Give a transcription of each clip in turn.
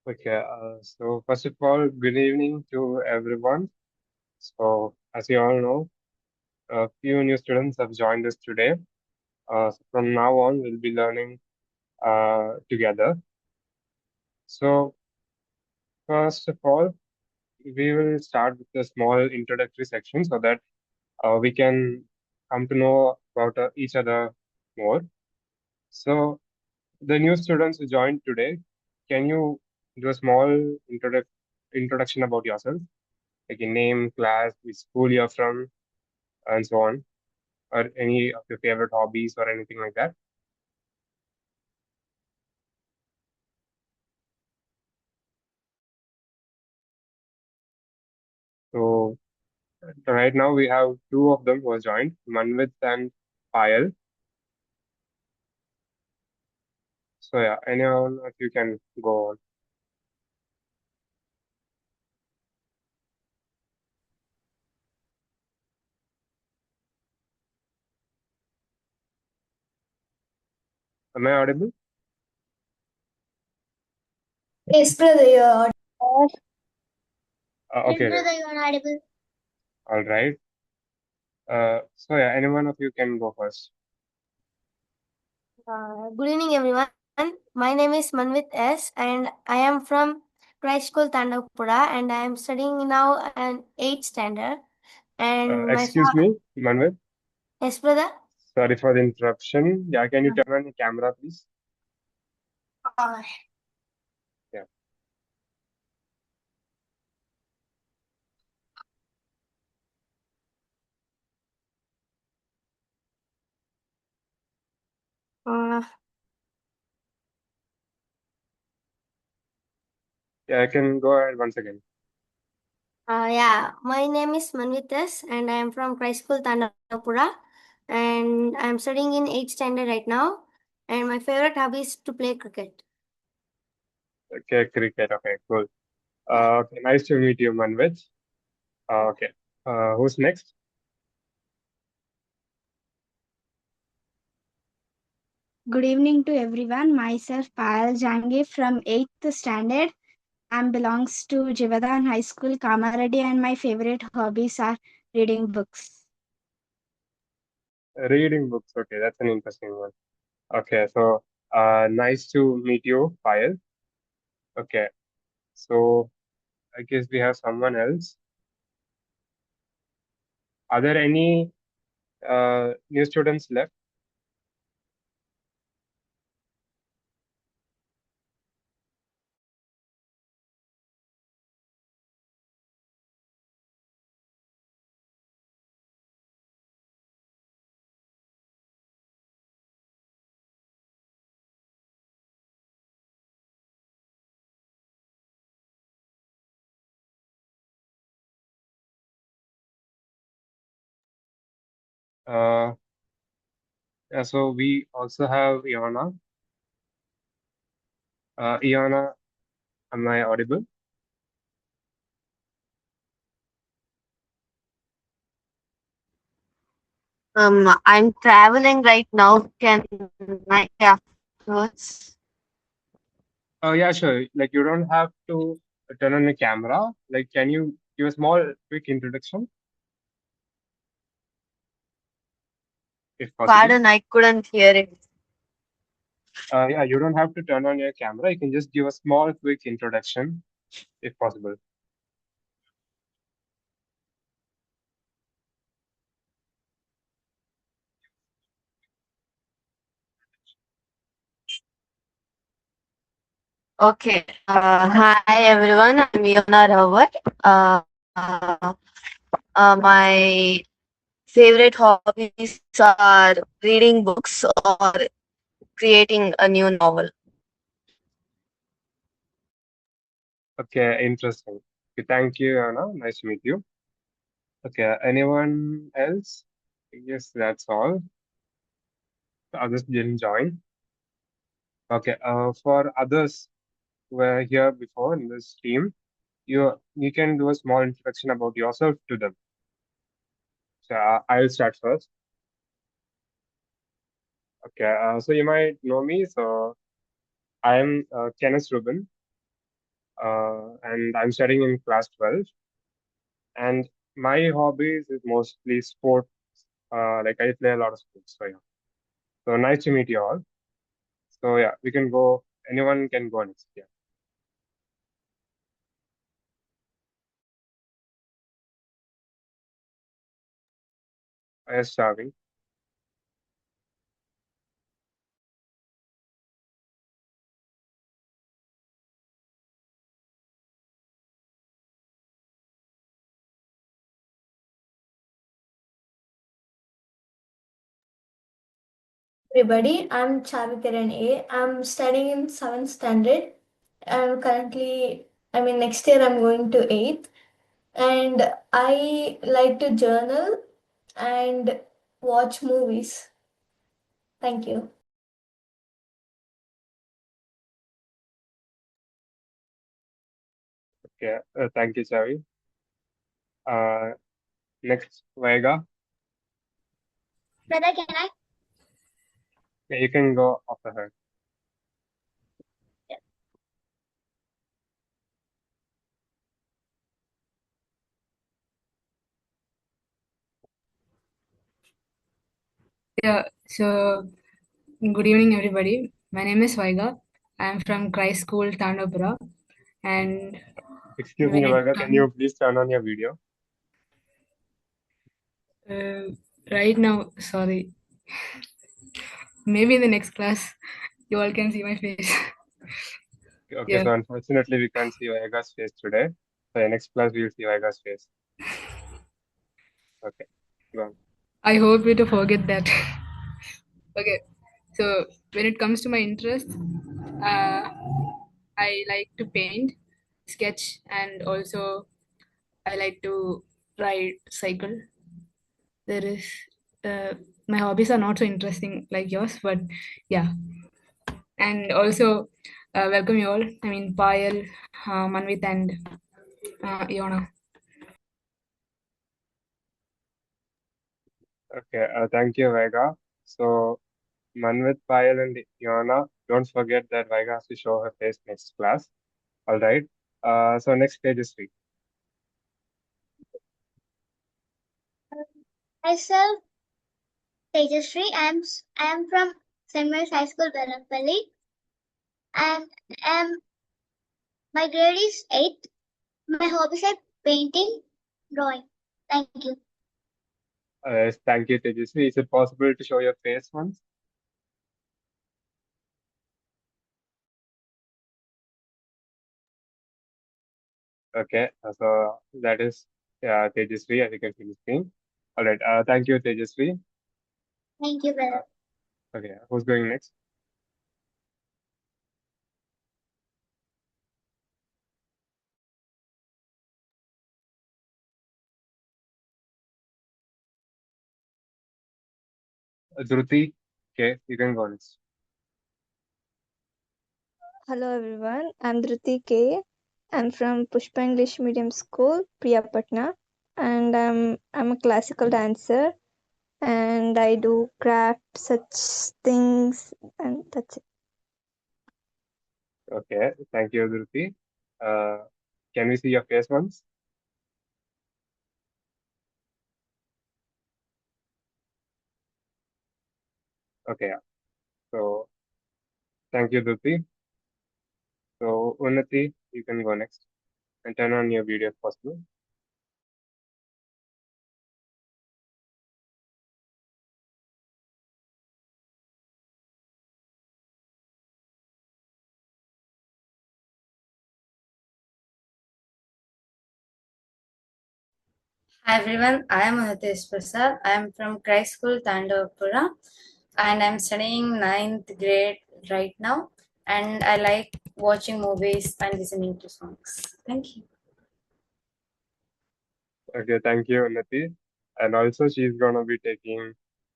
Okay, so first of all, good evening to everyone. So, as you all know, a few new students have joined us today. So from now on, we'll be learning together. So, first of all, we will start with a small introductory section so that we can come to know about each other more. So, the new students who joined today, can you do a small introduction about yourself? Like your name, class, which school you're from, and so on, or any of your favorite hobbies or anything like that. So right now we have two of them who are joined, Manvit and Payal. So yeah, anyone of you can go on. Am I audible? Yes, brother, you're audible. Yes, Okay, then. brother, you are audible. All right. So yeah, any one of you can go first. Good evening, everyone. My name is Manvit S. and I am from Christ School Tandavpura and I am studying now an 8th standard. And my Excuse me, Manvit. yes, brother. Sorry for the interruption. Yeah, can you turn on your camera, please? Uh, Yeah. uh, Yeah, I can go ahead once again. my name is Manvit S. and I am from Christ School Tandavpura and I am studying in 8th standard right now. And my favorite hobby is to play cricket. Okay, cricket. Okay, cool. Yeah. Okay, nice to meet you, Manvit. Okay. Who's next? Good evening to everyone. Myself Payal Jangi from 8th standard. I belongs to Jivadan High School, Kamaradi, and my favorite hobbies are reading books. Reading books. Okay, that's an interesting one. Okay, so nice to meet you, Payal. Okay, so I guess we have someone else. Are there any new students left? Uh, yeah, so we also have Iana. Iana, am I audible? I'm traveling right now. Can I afterwards? Yeah, sure. Like you don't have to turn on your camera. Like, can you give a small, quick introduction, if possible? Pardon, I couldn't hear it. Yeah, you don't have to turn on your camera. You can just give a small, quick introduction, if possible. Okay. Hi everyone. I'm Yona Rawat. My favorite hobbies are reading books or creating a new novel. Okay, interesting. Okay, thank you, Anna. Nice to meet you. Okay, anyone else? I guess that's all. The others didn't join. Okay, for others who were here before in this team, you can do a small introduction about yourself to them. So I'll start first. Okay, so you might know me. So I am Kenneth Rubin. and I'm studying in class 12. And my hobbies is mostly sport. Like I play a lot of sports. So yeah. So nice to meet you all. So yeah, we can go. Anyone can go next. Yeah. Yes, Shavi. Everybody, I'm Chavikiran A. I'm studying in 7th standard. I'm currently, next year I'm going to 8th. And I like to journal and watch movies. Thank you. Okay. Thank you, Shavi. Uh, Next, Vega. Brother, can I? Yeah, you can go after her. Yeah, so good evening, everybody. My name is Vaiga. I'm from Christ School, Tandapura. And Excuse me, when it Vega. Can comes you please turn on your video? right now, sorry, maybe in the next class, you all can see my face. Okay. Yeah, So unfortunately, we can't see Vega's face today. So in next class, we'll see Vega's face. Okay. Go on. I hope you to forget that. Okay, so when it comes to my interest, I like to paint, sketch, and also I like to ride cycle. There is my hobbies are not so interesting like yours, but yeah. And also welcome you all. I mean, Payal, Manvit, and Iona. Okay. Thank you, Vega. So Manvit, Payal, and Iona, don't forget that Vega has to show her face next class. All right. So next page is free. Myself, Tejasri. I am from St. Mary's High School, Belapalli, and am my grade is 8. My hobbies are painting, drawing. Thank you. Yes, thank you, Tejasvi. Is it possible to show your face once? Okay. So that is Tejasvi, as you can see the screen. All right. Thank you, Tejasvi. Thank you, brother. Okay. Who's going next? Dhruti. Okay. You can go next. Hello everyone, I'm Dhruti K. I'm from Pushpa English Medium School, Priyapatna, and I'm a classical dancer and I do craft such things and that's it. Okay. Thank you, Dhruti. Uh, can we see your face once? Okay. Yeah. So thank you, Dhruti. So Unnati, you can go next and turn on your video if possible. Hi everyone, I am Anitesh Prasad. I am from Christ School, Tandavapura, and I'm studying ninth grade right now. And I like watching movies and listening to songs. Thank you. Okay. Thank you, Unnati. And also, she's gonna be taking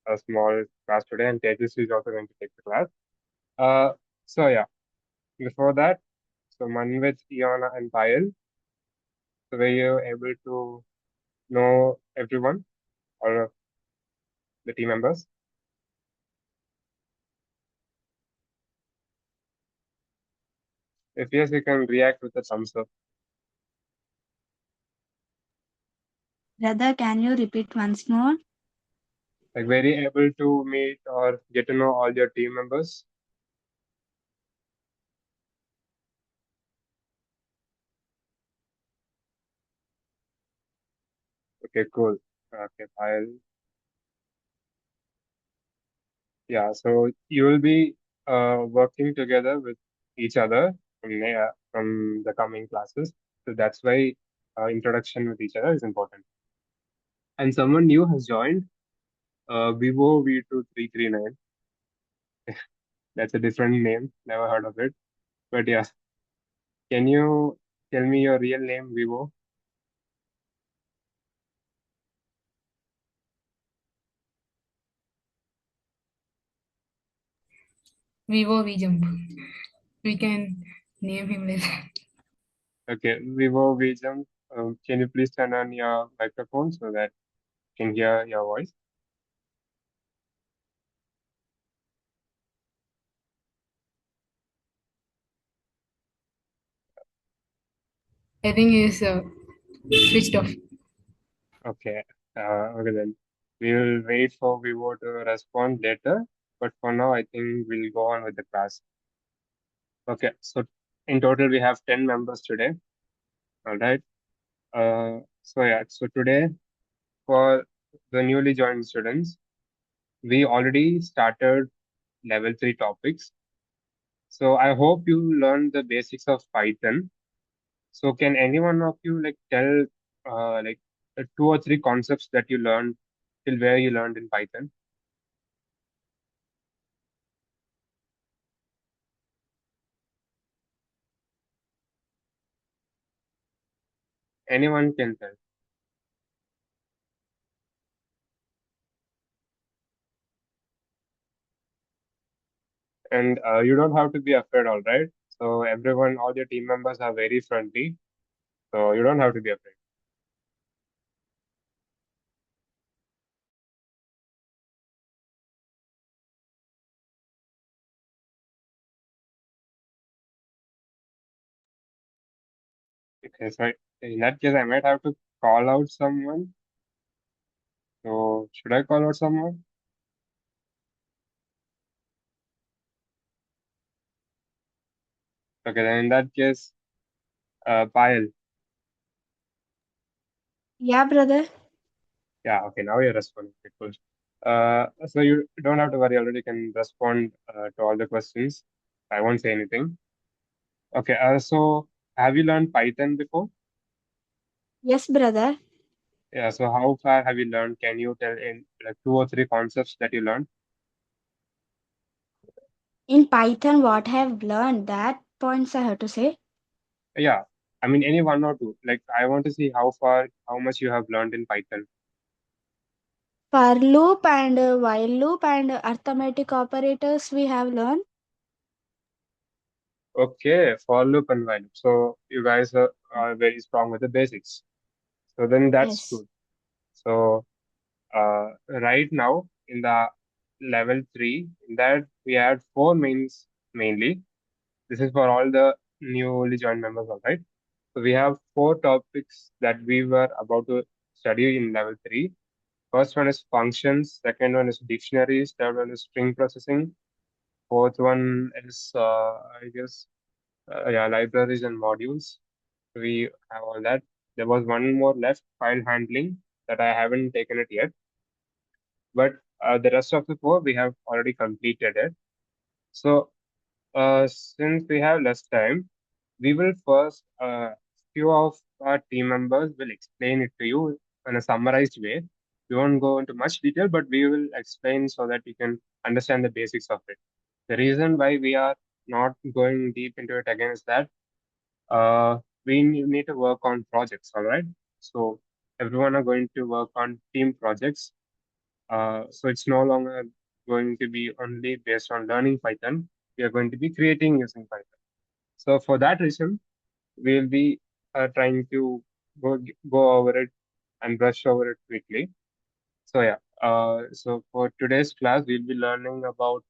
a small class today, and Tejasvi is also going to take the class. Uh, so yeah. Before that, so Manvit, Iona, and Payal. So were you able to know everyone, all of the team members? If yes, you can react with a thumbs up. Brother, can you repeat once more? Like very able to meet or get to know all your team members. Okay, cool. Okay, I'll yeah. So you will be working together with each other from the coming classes. So that's why introduction with each other is important. And someone new has joined. Vivo V2339. That's a different name. Never heard of it. But yeah, can you tell me your real name, Vivo? WeJump. We can name him like that. Okay, Vivo WeJump. Can you please turn on your microphone so that I can hear your voice? I think he's switched off. Okay. Okay then. We will wait for Vivo to respond later. But for now, I think we'll go on with the class. Okay. So in total, we have 10 members today. All right. So yeah. So today, for the newly joined students, we already started level 3 topics. So I hope you learned the basics of Python. So can any one of you like tell like the two or three concepts that you learned till where you learned in Python? Anyone can tell. And you don't have to be afraid, all right? So everyone, all your team members are very friendly. So you don't have to be afraid. Okay, so in that case, I might have to call out someone. So should I call out someone? Okay, then in that case, Payal. Yeah, brother. Yeah, okay, now you're responding. Okay, cool. So you don't have to worry already. You can respond to all the questions. I won't say anything. Okay, so have you learned Python before? Yes, brother. Yeah, so how far have you learned? Can you tell in like two or three concepts that you learned? In Python, what I have learned, that points I have to say. Yeah, I mean any one or two. Like I want to see how far, how much you have learned in Python. For loop and while loop and arithmetic operators we have learned. Okay, for loop and while loop. So you guys are very strong with the basics. So then that's Yes. good. So right now in the level three, in that we had four mains mainly. This is for all the newly joined members, all right? So we have four topics that we were about to study in level three. First one is functions, second one is dictionaries, third one is string processing, fourth one is I guess yeah, libraries and modules. We have all that. There was one more left, file handling, that I haven't taken it yet. But the rest of the four we have already completed it. So since we have less time, we will first, few of our team members will explain it to you in a summarized way. We won't go into much detail, but we will explain so that you can understand the basics of it. The reason why we are not going deep into it again is that we need to work on projects, all right? So everyone are going to work on team projects. So it's no longer going to be only based on learning Python. We are going to be creating using Python. So for that reason, we'll be trying to go over it and brush over it quickly. So yeah, so for today's class, we'll be learning about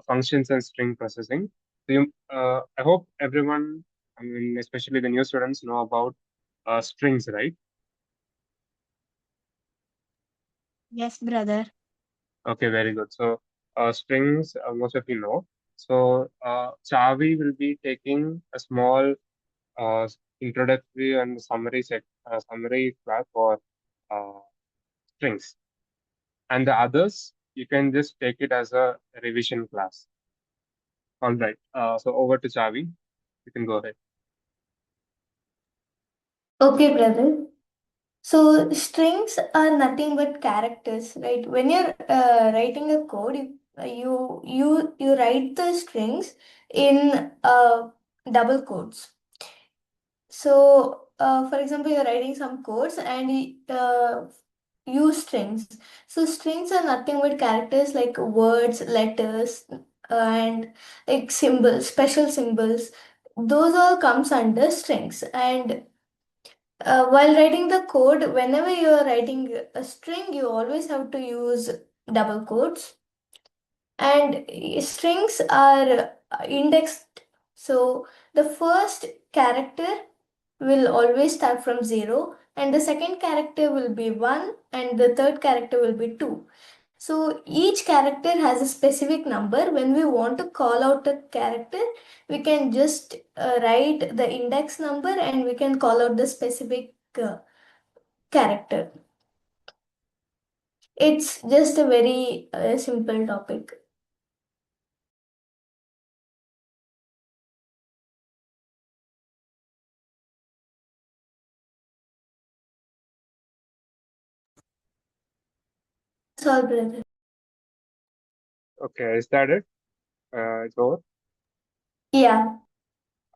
functions and string processing. So I hope everyone I mean, especially the new students know about strings, right? Yes, brother. Okay, very good. So, strings, most of you know. So, Chavi will be taking a small introductory and summary class for uh, strings, and the others you can just take it as a revision class. All right. So over to Chavi. You can go ahead. Okay, brother. So strings are nothing but characters, right? When you're writing a code, you write the strings in double quotes. So, for example, you're writing some codes and use strings. So strings are nothing but characters like words, letters, and like symbols, special symbols. Those all comes under strings. And while writing the code, whenever you are writing a string, you always have to use double quotes. And strings are indexed. So the first character will always start from 0, and the second character will be 1, and the third character will be 2. So each character has a specific number. When we want to call out a character, we can just write the index number and we can call out the specific character. It's just a very simple topic. That's all, brother. Okay, is that it? It's over. Yeah.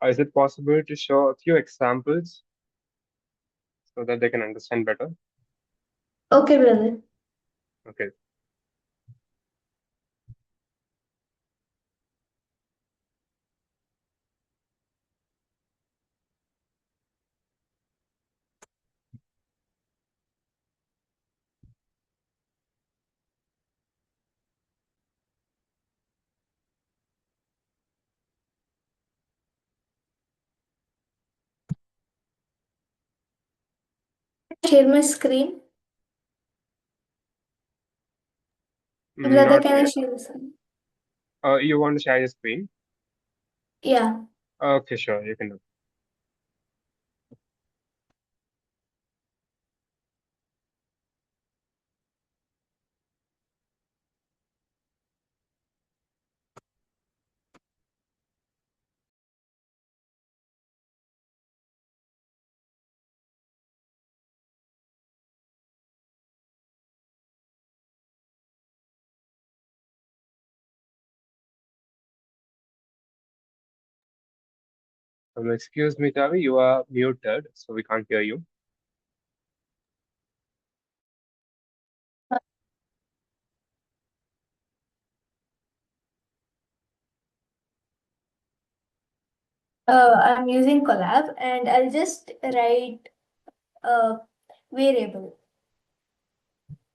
Is it possible to show a few examples so that they can understand better? Okay, brother. Okay. Share my screen. Brother, Not can I yet. share the screen? You want to share your screen? Yeah. Okay, sure. You can do. Excuse me, Chavi. You are muted, so we can't hear you. I'm using collab and I'll just write a variable,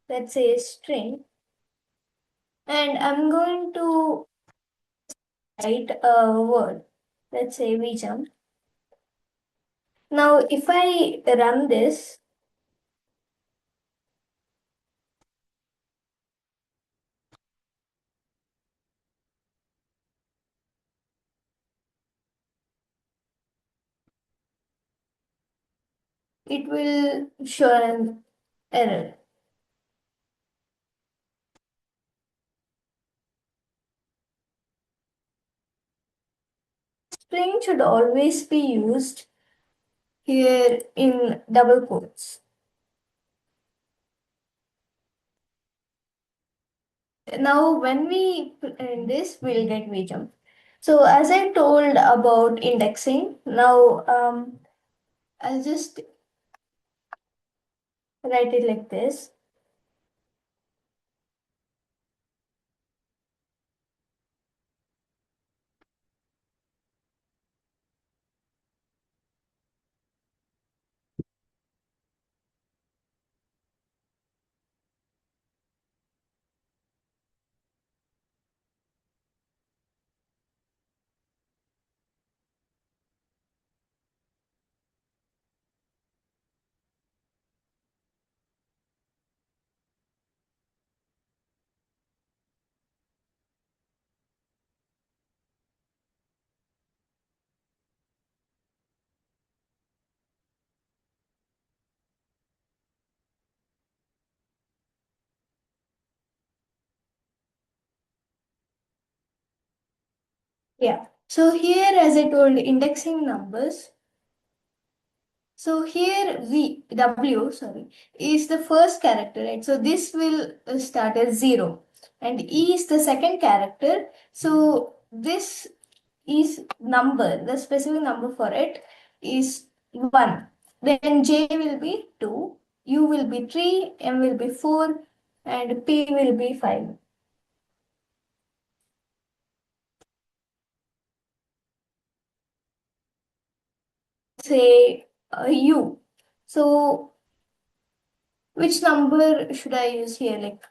let's say a string, and I'm going to write a word, let's say WeJump. Now, if I run this, it will show an error. String should always be used here in double quotes. Now, when we put in this, we'll get WeJump. So, as I told about indexing, now I'll just write it like this. Yeah. So here, as I told, indexing numbers. So here W is the first character, right? So this will start as 0, and E is the second character. So this is number, the specific number for it is 1. Then J will be 2, U will be 3, M will be 4, and P will be 5. Say U. So which number should I use here? Like,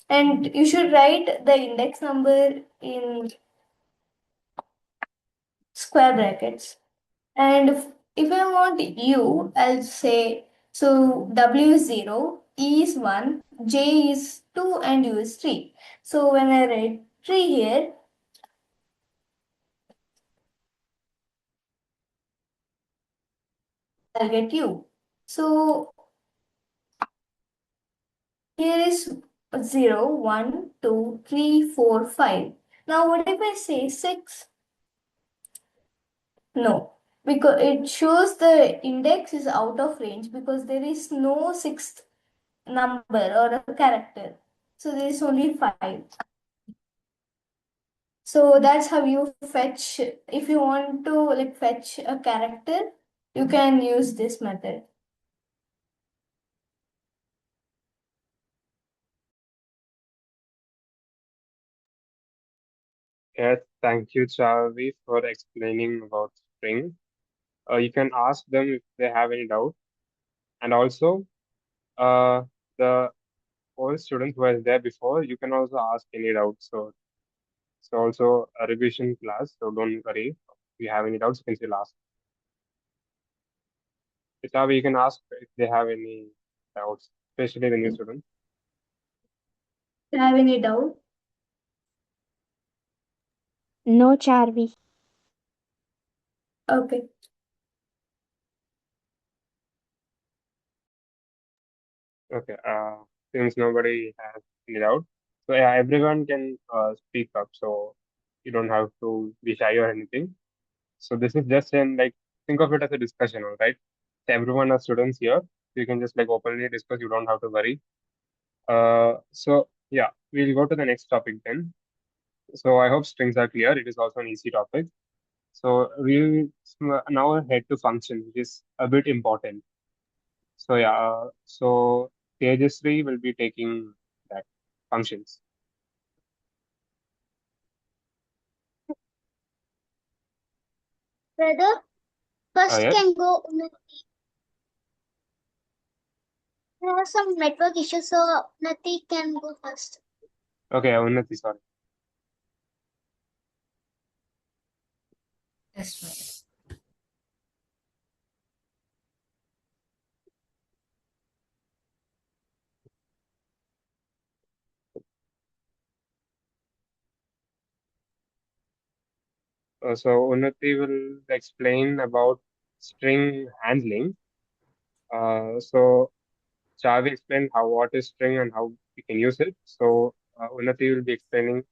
and you should write the index number in square brackets. And if I want U, I'll say so W is 0, E is 1, J is 2, and U is 3. So when I write 3 here, I'll get U. So here is 0, 1, 2, 3, 4, 5. Now what if I say 6? No, because it shows the index is out of range because there is no sixth number or a character. So there is only 5. So that's how you fetch. If you want to like fetch a character, you can use this method. Yeah, thank you, Chavi, for explaining about string. You can ask them if they have any doubt. And also, uh, the old students who were there before, you can also ask any doubts. So it's also a revision class, so don't worry. If you have any doubts, you can still ask. Chavi, you can ask if they have any doubts, especially the new students. Do you have any doubt? No, Charvi. Okay. Okay. Since nobody has any doubt, so yeah, everyone can speak up. So you don't have to be shy or anything. So this is just an like think of it as a discussion, all right? So everyone are students here. You can just like openly discuss. You don't have to worry. So yeah, we'll go to the next topic then. So I hope strings are clear. It is also an easy topic. So we'll now head to function, which is a bit important. So yeah, so Tejasri will be taking that functions. Brother, first Yes. can go Unnati. There are some network issues, so Unnati can go first. Okay, Unnati, sorry. That's right. So Unnati will explain about string handling. So Chavi explained how what is string and how we can use it. So Unnati will be explaining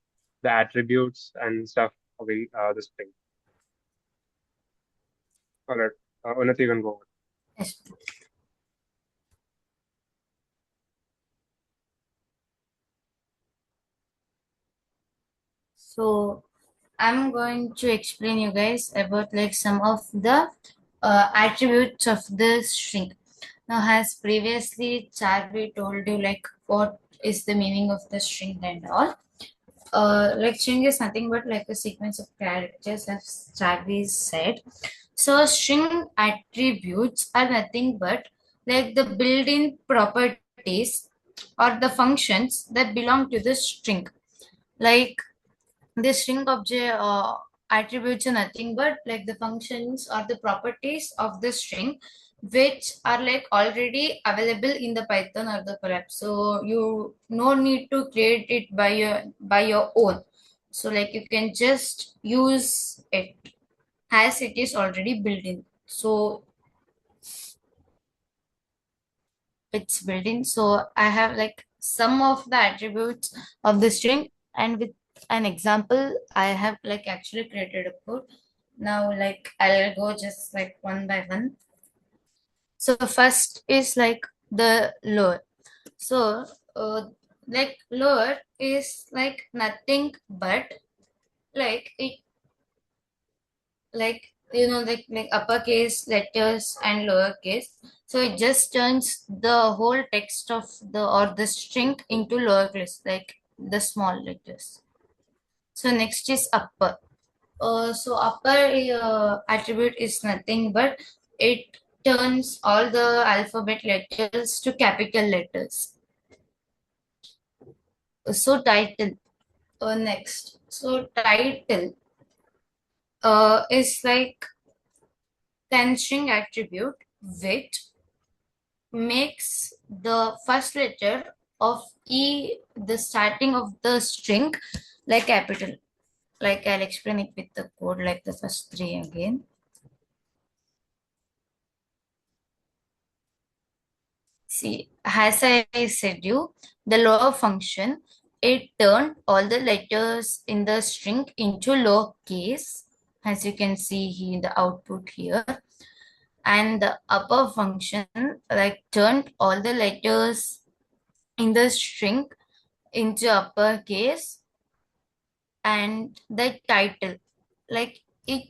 the attributes and stuff of the string. All right, Unnati, you can go on. Yes. So I'm going to explain you guys about like some of the attributes of the string. Now, as previously Charvi told you like what is the meaning of the string and all. Like string is nothing but like a sequence of characters, as Charvi said. So string attributes are nothing but like the built-in properties or the functions that belong to the string. Like the string object attributes are nothing but like the functions or the properties of the string which are like already available in the Python or the collapse. So you no need to create it by your own. So like you can just use it as it is already built in. So it's built in. So I have like some of the attributes of the string, and with an example, I have like actually created a code. Now like I'll go just like one by one. So first is like the lower. So like lower is like nothing but like it, like like uppercase letters and lowercase. So it just turns the whole text of the string into lowercase, like the small letters. So next is upper. So upper attribute is nothing but it turns all the alphabet letters to capital letters. So title. Next. So title is like can string attribute which makes the first letter of the starting of the string like capital. Like I'll explain it with the code like the first three again. See, as I said you, the lower function, it turned all the letters in the string into lowercase, as you can see here in the output here. And the upper function, like turned all the letters in the string into uppercase, and the title, like it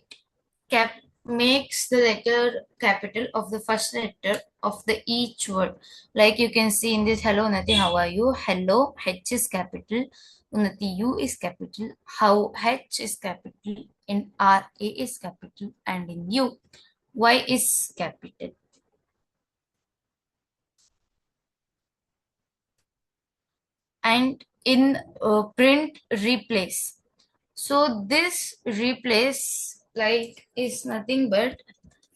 cap makes the letter capital of the first letter of the each word. Like you can see in this hello Unnati, how are you? Hello, H is capital, Unnati, U is capital, how H is capital, in R A is capital, and in U Y is capital. And in print replace. So this replace like is nothing but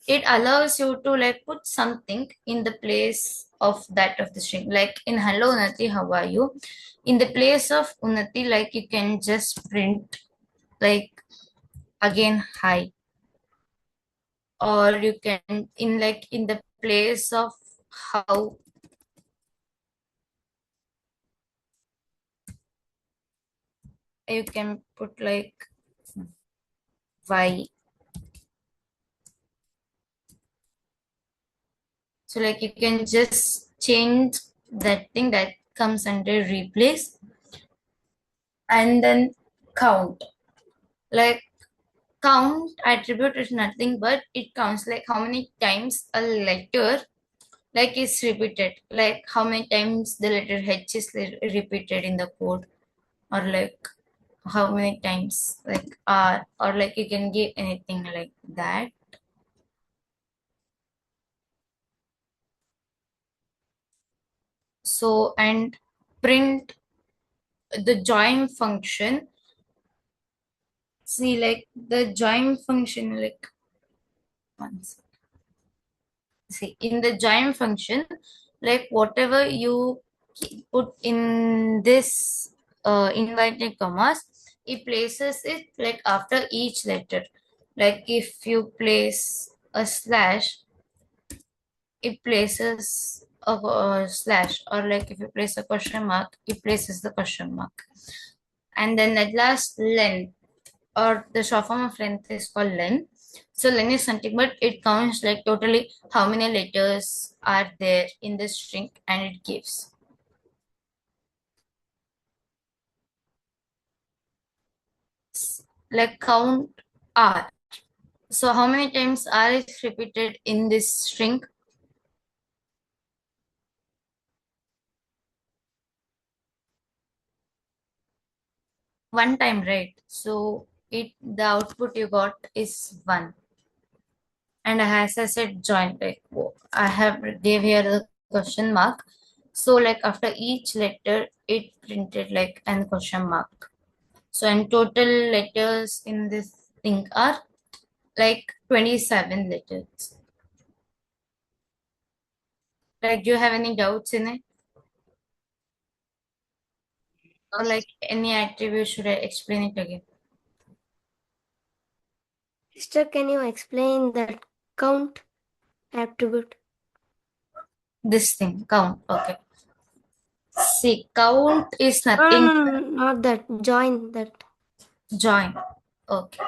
it allows you to like put something in the place of that of the string. Like in hello Unnati, how are you? In the place of Unnati, like you can just print like again hi. Or you can in like in the place of how, you can put like why. So like you can just change that thing that comes under replace. And then count. Like count attribute is nothing but it counts like how many times a letter like is repeated. Like how many times the letter H is repeated in the code, or like how many times like R, or like you can give anything like that. So and print the join function. See like the join function like once. See in the join function, like whatever you put in this inverted commas, it places it like after each letter. Like if you place a slash, it places a slash, or like if you place a question mark, it places the question mark. And then at last len, or the short form of length is called len. So len is something but it counts like totally how many letters are there in the string, and it gives like count R. So how many times R is repeated in this string? One time, right? So the output you got is 1. And as I said, join, like I have gave here the question mark. So like after each letter, it printed like an question mark. So in total letters in this thing are like 27 letters. Like, do you have any doubts in it? Or like any attribute, should I explain it again? Sister, can you explain that count attribute? This thing, count. Okay. See, count is No, nothing. no, no, not that. Join that. Join. Okay.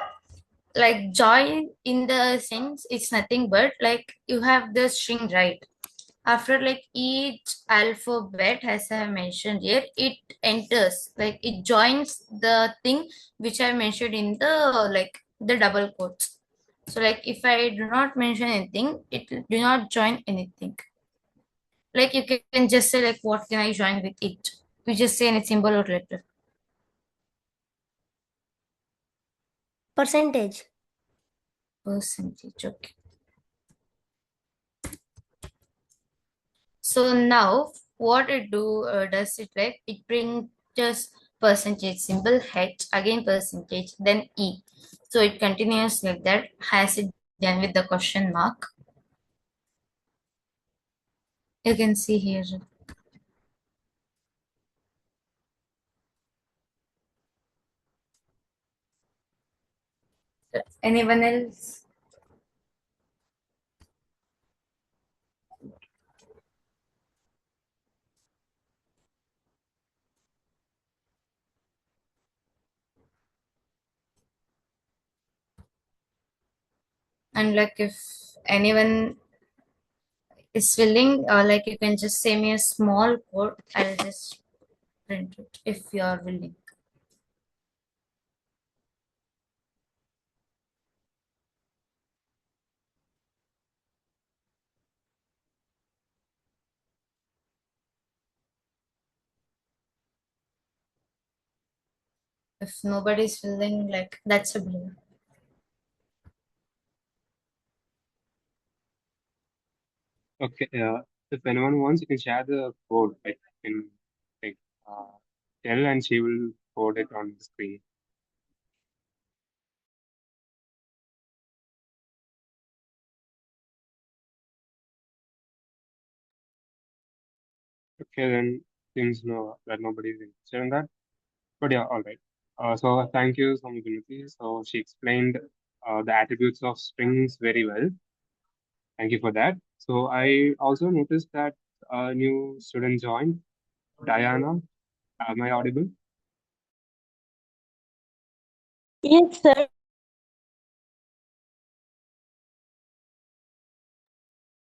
Like join in the sense it's nothing but like you have the string, right? After like each alphabet, as I have mentioned here, it enters, like it joins the thing which I mentioned in the like the double quotes. So like if I do not mention anything, it will do not join anything. Like you can just say like what can I join with it? You just say any symbol or letter. Percentage. Percentage. Okay. So now what it does it like it brings just percentage symbol H again percentage then E. So it continues like that. Has it done with the question mark? You can see here. Anyone else? And like if anyone is willing, like you can just say me a small code. I'll just print it if you are willing. If nobody's willing, like that's a blue. Okay, if anyone wants, you can share the code. Like, you can like, uh, tell and she will code it on the screen. Okay, then seems no that nobody is interested in that. But yeah, all right. So thank you, Samgunati. So she explained the attributes of strings very well. Thank you for that. So I also noticed that a new student joined, Diana. Am I audible? Yes, sir.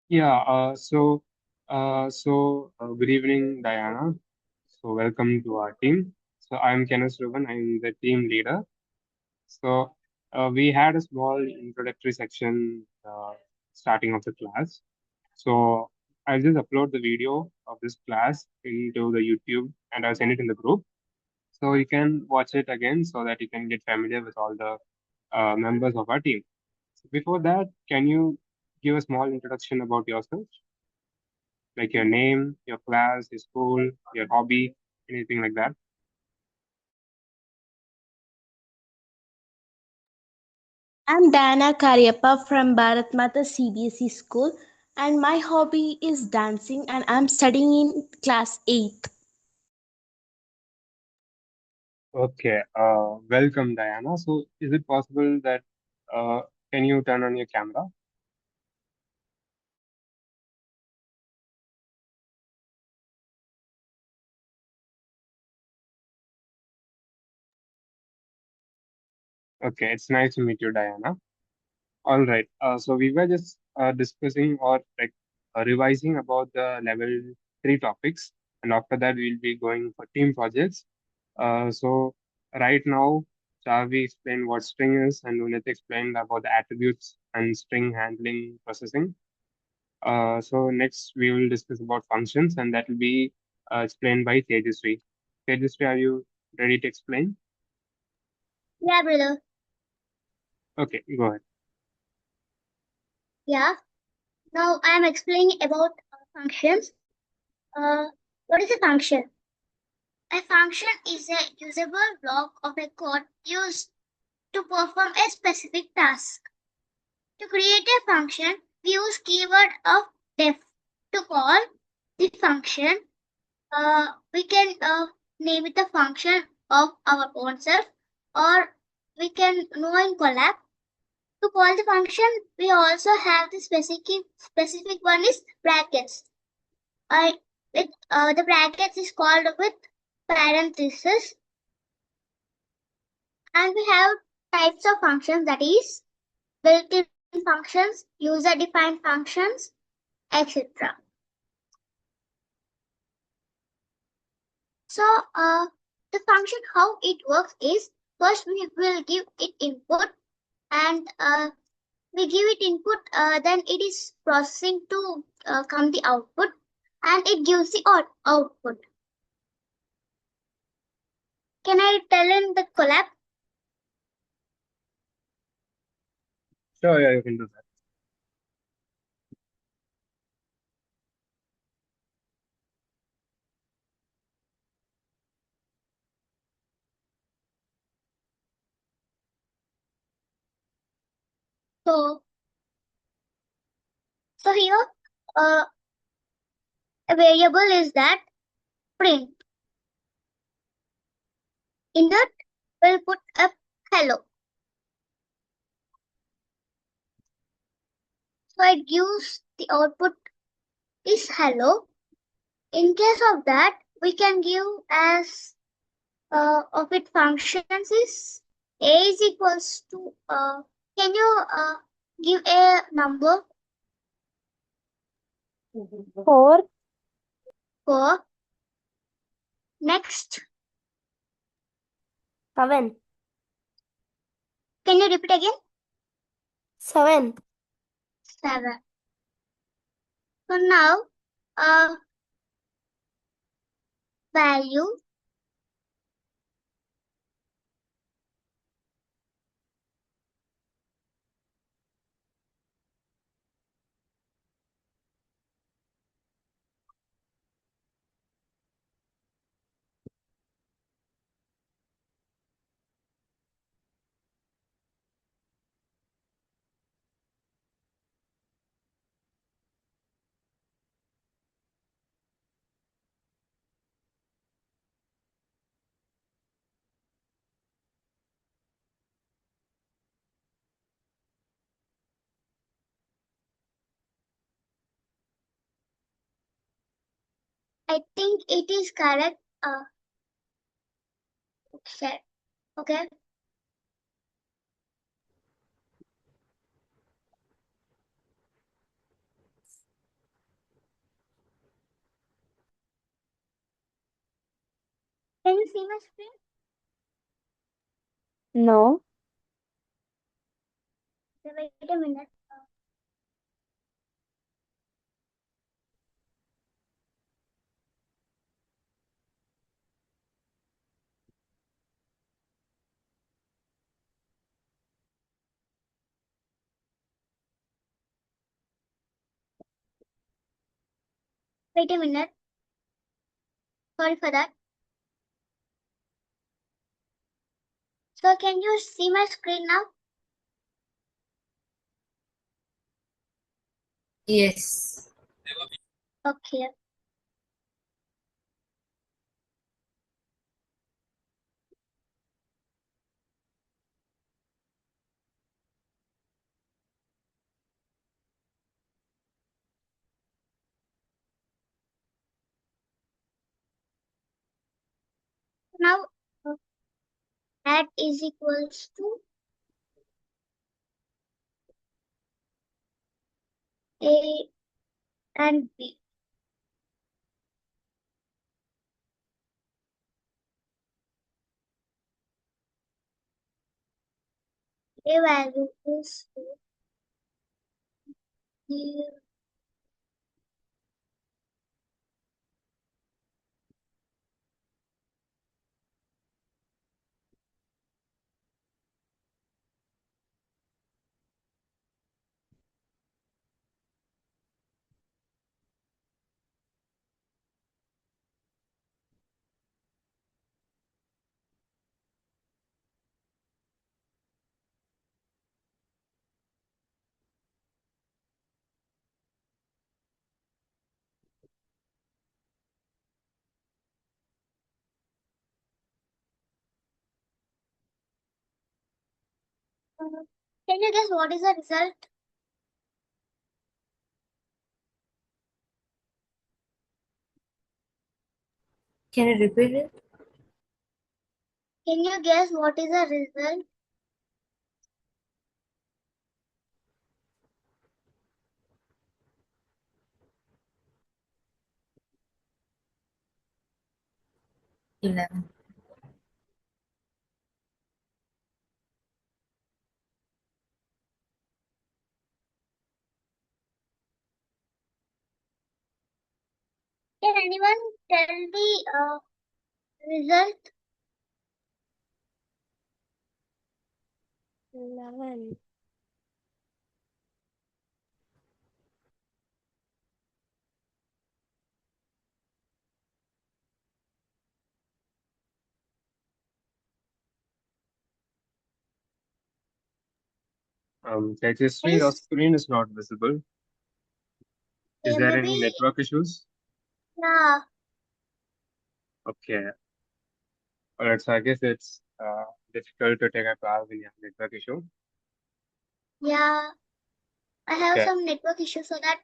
Yeah. Good evening, Diana. So welcome to our team. So I'm Kenneth Ruben. I'm the team leader. So we had a small introductory section starting of the class. So I'll just upload the video of this class into the YouTube and I'll send it in the group. So you can watch it again so that you can get familiar with all the members of our team. So before that, can you give a small introduction about yourself, like your name, your class, your school, your hobby, anything like that? I'm Diana Karyappa from Bharat Mata CBSE school, and my hobby is dancing, and I'm studying in class 8th. Okay, welcome, Diana. So is it possible that uh, can you turn on your camera? Okay, it's nice to meet you, Diana. All right. So we were just discussing or like revising about the level 3 topics, and after that we'll be going for team projects. So right now, Chavi explained what string is, and Unit explained about the attributes and string handling processing. So next we will discuss about functions, and that will be explained by Tejasvi. Tejasvi, are you ready to explain? Yeah, brother. Okay, go ahead. Yeah. Now I am explaining about functions. What is a function? A function is a usable block of a code used to perform a specific task. To create a function, we use keyword of def to call the function. We can name it a function of our own self, or we can know in collab. To call the function, we also have the specific one is brackets. The brackets is called with parenthesis. And we have types of functions, that is built-in functions, user-defined functions, etc. So the function, how it works is, first we will give it input, and we give it input, then it is processing to come the output, and it gives the output. Can I tell in the collab? Sure, yeah, you can do that. So here a variable is that print. In that we'll put a hello. So it gives the output is hello. In case of that, we can give as of its functions is a is equals to can you give a number? 4. For next, 7. can you repeat again? 7. 7. So now value I think it is correct. Okay. Can you see my screen? No. Wait a minute. Wait a minute. Sorry for that. So can you see my screen now? Yes. Okay. Now add is equals to A and B. A value is B. Can you guess what is the result? Can you repeat it? Can you guess what is the result? Eleven. Can anyone tell the result? 11. Tejasvi, your screen is not visible. Is there any Maybe, network issues? yeah, Okay. All right. So I guess it's difficult to take a class when you have network issue. yeah. I have Okay. some network issues so that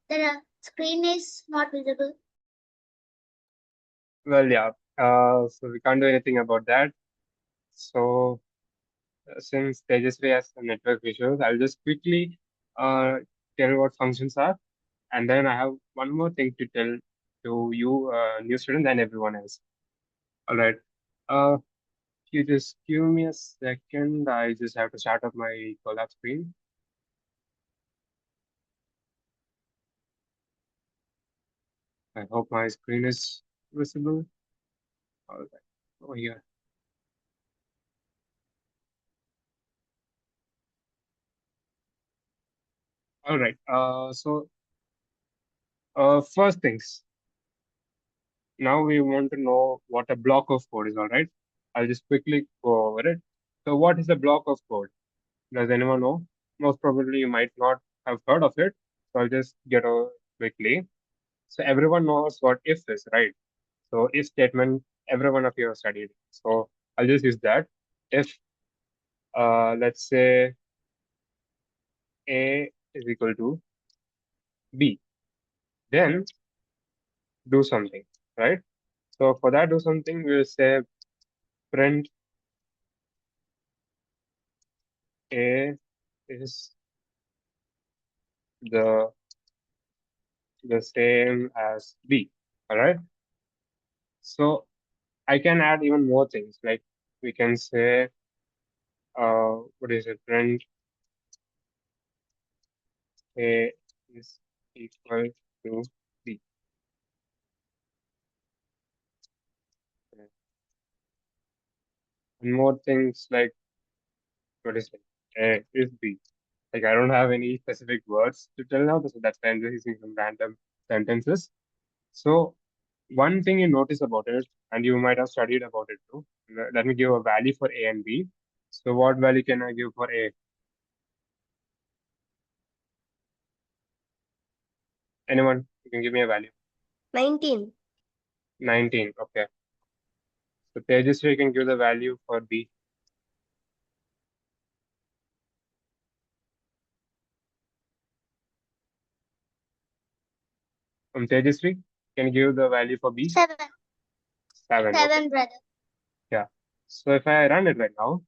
the screen is not visible. Well, yeah. So we can't do anything about that. So since Tejasvi has some network issues, I'll just quickly uh, tell what functions are, and then I have one more thing to tell to you, new students, and everyone else. All right. Uh, you just give me a second. I just have to start up my collab screen. I hope my screen is visible. All right. Oh, yeah. All right. First things. Now we want to know what a block of code is. All right. I'll just quickly go over it. So, what is a block of code? Does anyone know? Most probably you might not have heard of it. So, I'll just get over quickly. So, everyone knows what if is, right? So, if statement, every one of you have studied. So, I'll just use that. If, let's say, A is equal to B, then do something, right? So for that, do something, we'll say print A is the the same as B. All right. So I can add even more things, like we can say, what is it? Print A is equal to B. And more things like, what is it? A is B. Like I don't have any specific words to tell now, so that's why I'm just using some random sentences. So one thing you notice about it, and you might have studied about it too. Let me give a value for A and B. So what value can I give for A? Anyone? You can give me a value. 19. 19. Okay. So Tejasvi can give the value for B. Tejasvi can give the value for B. 7. 7. Okay. 7, brother. Yeah. So if I run it right now,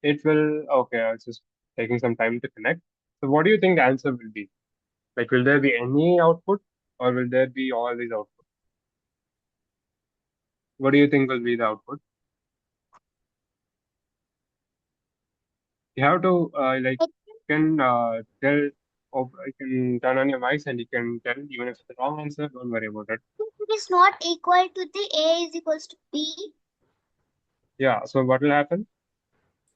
it will. Okay. It's just taking some time to connect. So what do you think the answer will be? Like, will there be any output, or will there be all these outputs? What do you think will be the output? You have to like you can tell, or you can turn on your mics and you can tell even if it's the wrong answer. Don't worry about it. It is not equal to the A is equals to B. Yeah. So what will happen?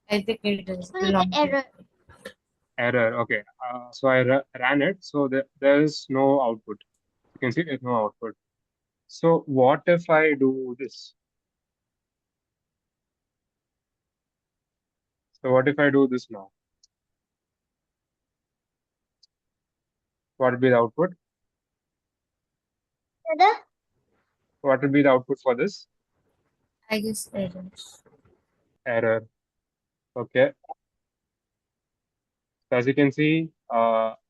I think it is Will not. be error. Error. Okay. So I ran it. So there is no output. You can see there's no output. So what if I do this? So what if I do this now? What will be the output? Brother, What will be the output for this? I guess errors. Error. Okay. So as you can see,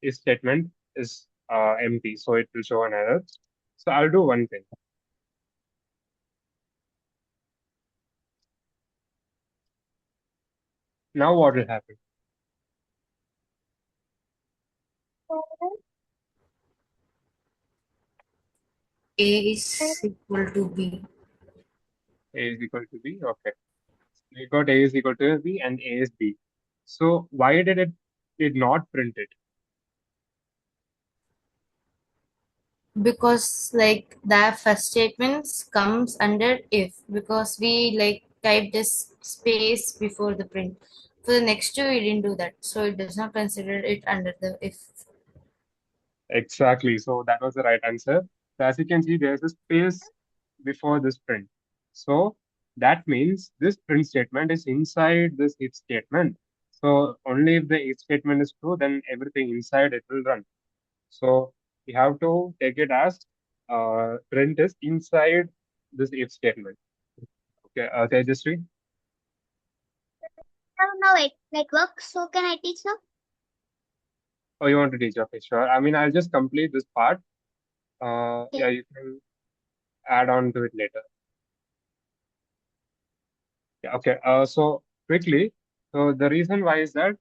if statement is empty, so it will show an error. So I'll do one thing. Now what will happen? A is equal to B. A is equal to B. Okay. We got A is equal to B and A is B. So why did not print it? Because like the first statements comes under if, because we like typed this space before the print. For the next two, we didn't do that, so it does not consider it under the if. Exactly. So that was the right answer. So as you can see, there's a space before this print. So that means this print statement is inside this if statement. So only if the if statement is true, then everything inside it will run. So we have to take it as print is inside this if statement. Okay, Tejasvi, Now it network. So can I teach now? oh, you want to teach? Okay, sure. I mean, I'll just complete this part. Yeah, Okay. you can add on to it later. Yeah, okay. So quickly, so the reason why is that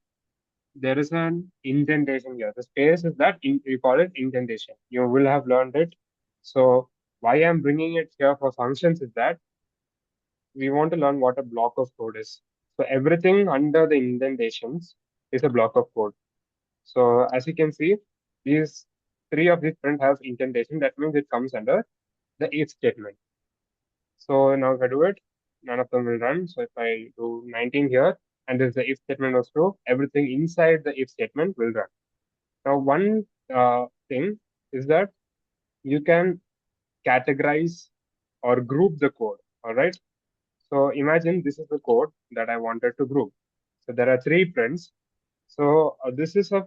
there is an indentation here. The space is that you call it indentation. You will have learned it. So why I'm bringing it here for functions is that we want to learn what a block of code is. So everything under the indentations is a block of code. So as you can see, these three of these print has indentation. That means it comes under the if statement. So now if I do it, none of them will run. So if I do 19 here, and if the if statement was true, everything inside the if statement will run. Now, one thing is that you can categorize or group the code. All right. So imagine this is the code that I wanted to group. So there are three prints. So this is a,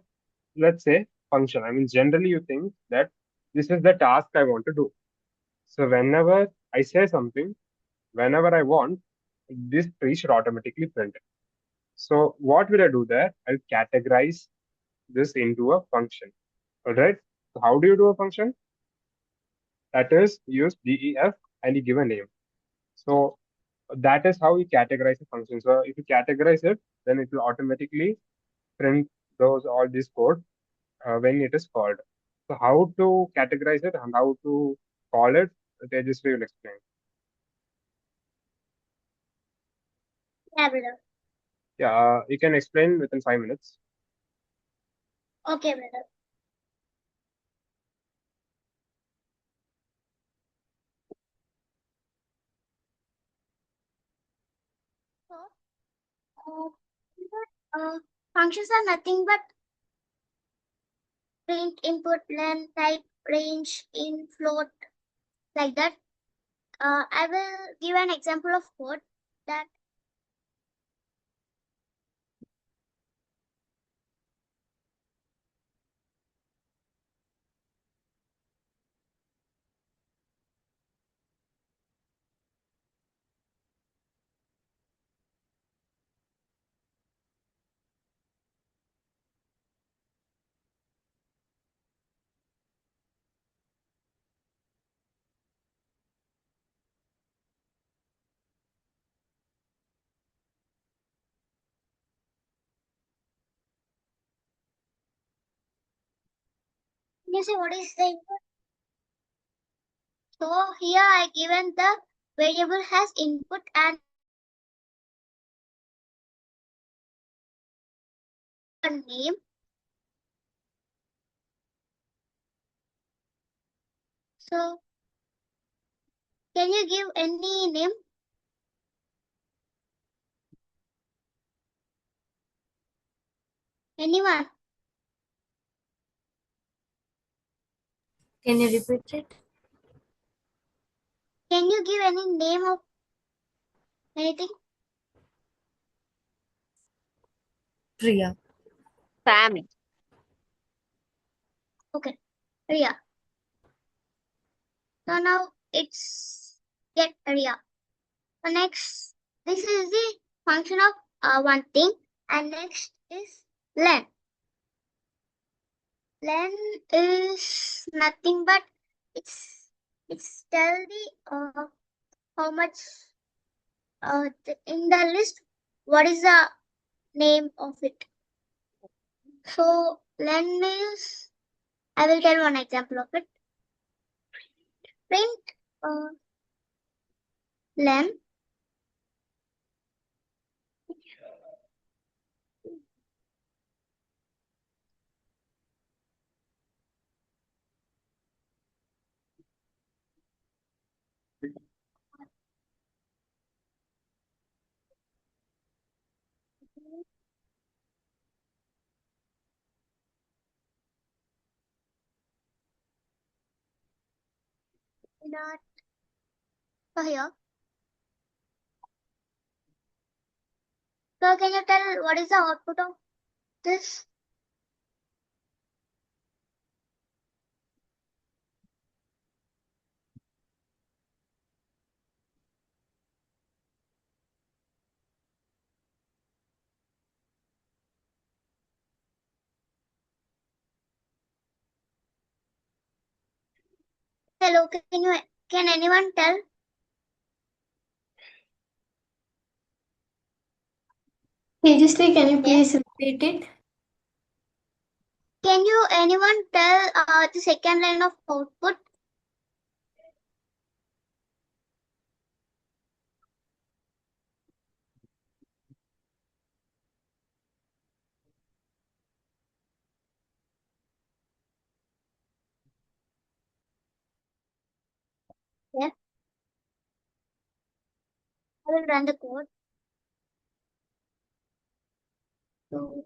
let's say, function. I mean, generally you think that this is the task I want to do. So whenever I say something, whenever I want, this tree should automatically print it. So what will I do there? I'll categorize this into a function. All right. So how do you do a function? That is, use def and you give a name. So that is how you categorize a function. So if you categorize it, then it will automatically print those all this code when it is called. So how to categorize it and how to call it, Tejasvi will explain. Yeah, brother. Yeah, you can explain within 5 minutes. Okay, brother. So, functions are nothing but print, input, len, type, range, in, float, like that. I will give an example of code that you see what is the input. So here I given the variable has input and a name. So can you give any name? Anyone? Can you repeat it? Can you give any name of anything? Priya. Sam. Okay. Ria. So now it's get area. So next, this is the function of one thing, and next is len. Len is nothing but it's tell the how much in the list what is the name of it. So len is, I will tell one example of it. Print len that here. So can you tell what is the output of this? Hello, can anyone tell? Tejasri, can you Yes. please repeat it? Can you anyone tell the second line of output? Yes. I will run the code. So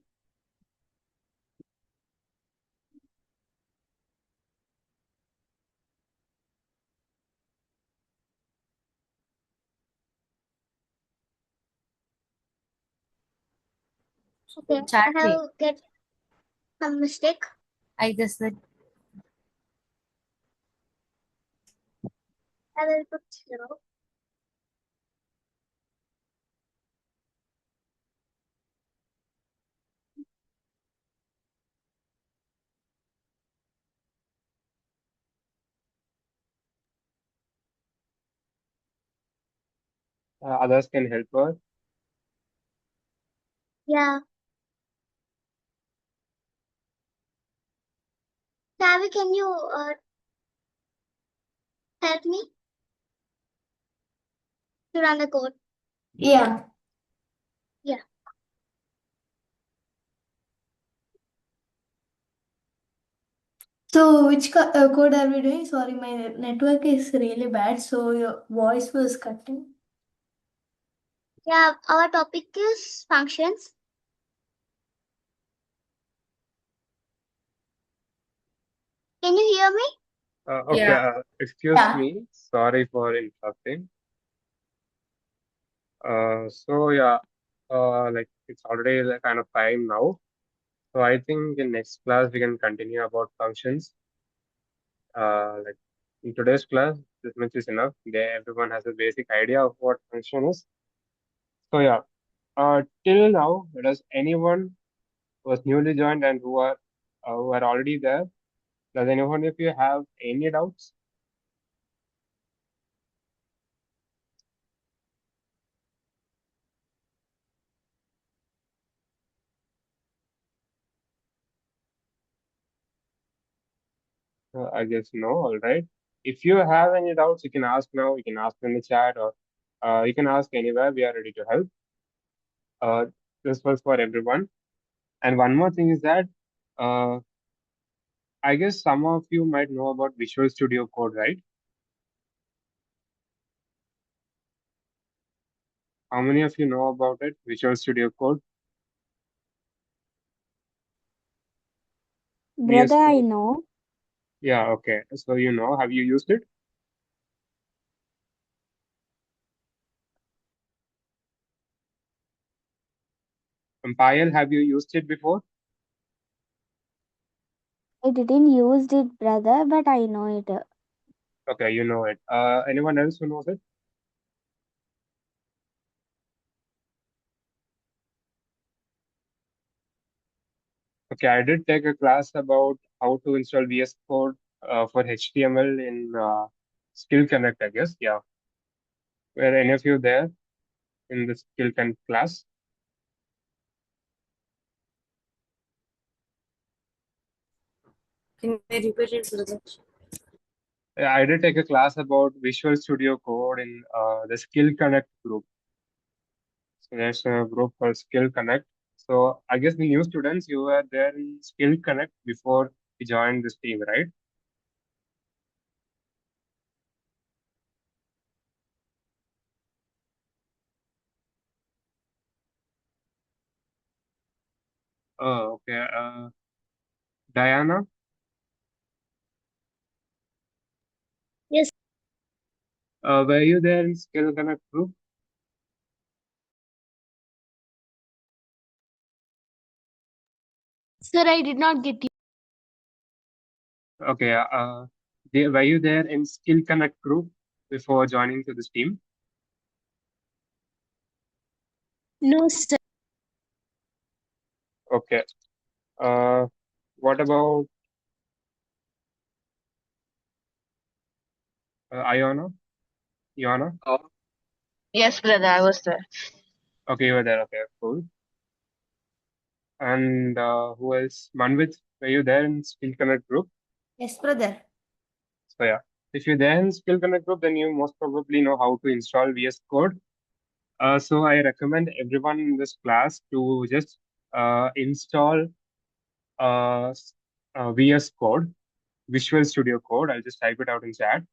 okay, I Chat me. have get some mistake. I guess that I will put 0. Others can help us. Yeah. Savi, can you help me to run the code? Yeah. Yeah. So which code are we doing? Sorry, my network is really bad, so your voice was cutting. Yeah, our topic is functions. Can you hear me? Okay, yeah. excuse Yeah. me. Sorry for interrupting. So yeah, like it's already the kind of time now. So I think in next class we can continue about functions. Like in today's class, this much is enough. Everyone has a basic idea of what function is. So yeah, till now, does anyone who was newly joined and who are already there, does anyone of you have any doubts? I guess no. All right. If you have any doubts, you can ask now. You can ask in the chat, or you can ask anywhere. We are ready to help. Uh, this was for everyone. And one more thing is that uh, I guess some of you might know about Visual Studio Code, right? How many of you know about it? Visual Studio Code, VS Brother, I Code. know. Yeah, okay. So you know, have you used it? Payal, have you used it before? I didn't use it, brother, but I know it. Okay, you know it. Anyone else who knows it? Okay, I did take a class about how to install VS Code for HTML in Skill Connect, I guess. Yeah. Were any of you there in the Skill Connect class? Can you repeat it, brother? I did take a class about Visual Studio Code in the Skill Connect group. So there's a group called Skill Connect. So I guess the new students, you were there in Skill Connect before you joined this team, right? Oh, okay. Diana, Yes. were you there in Skill Connect group? Sir, I did not get you. Okay. Were you there in Skill Connect group before joining to this team? No, sir. Okay. What about Iona? Iona? Yes, brother, I was there. Okay, you were there. Okay, cool. And who else? Manvit, were you there in Skill Connect group? Yes, brother. So yeah, if you're there in Skill Connect group, then you most probably know how to install VS Code. So I recommend everyone in this class to just install uh, VS Code, Visual Studio Code. I'll just type it out in chat.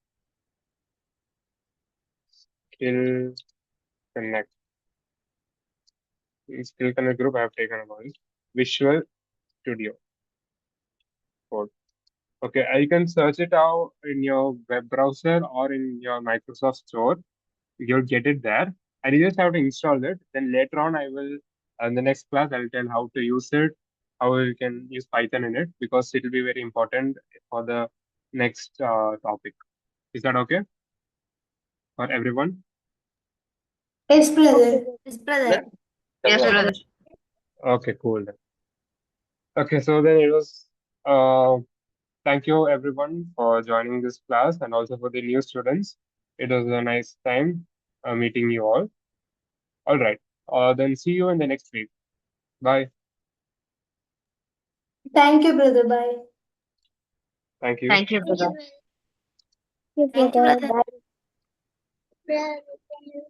Skill Connect. In Skill Connect group, I have taken about it. Visual Studio Code. Okay, you can search it out in your web browser or in your Microsoft Store. You'll get it there, and you just have to install it. Then later on, I will, in the next class, I'll tell how to use it, how you can use Python in it, because it will be very important for the next topic. Is that okay for everyone? Yes, brother. Okay. Yes, brother. Yes, Yes, brother. brother. Okay, cool. Then. Okay, so then it was. Thank you everyone for joining this class and also for the new students. It was a nice time meeting you all. All right. Then see you in the next week. Bye. Thank you, brother. Bye. Thank you. Thank you, Thank you, brother. brother. Yes, Thank you, brother. brother. Bye. Brother, can you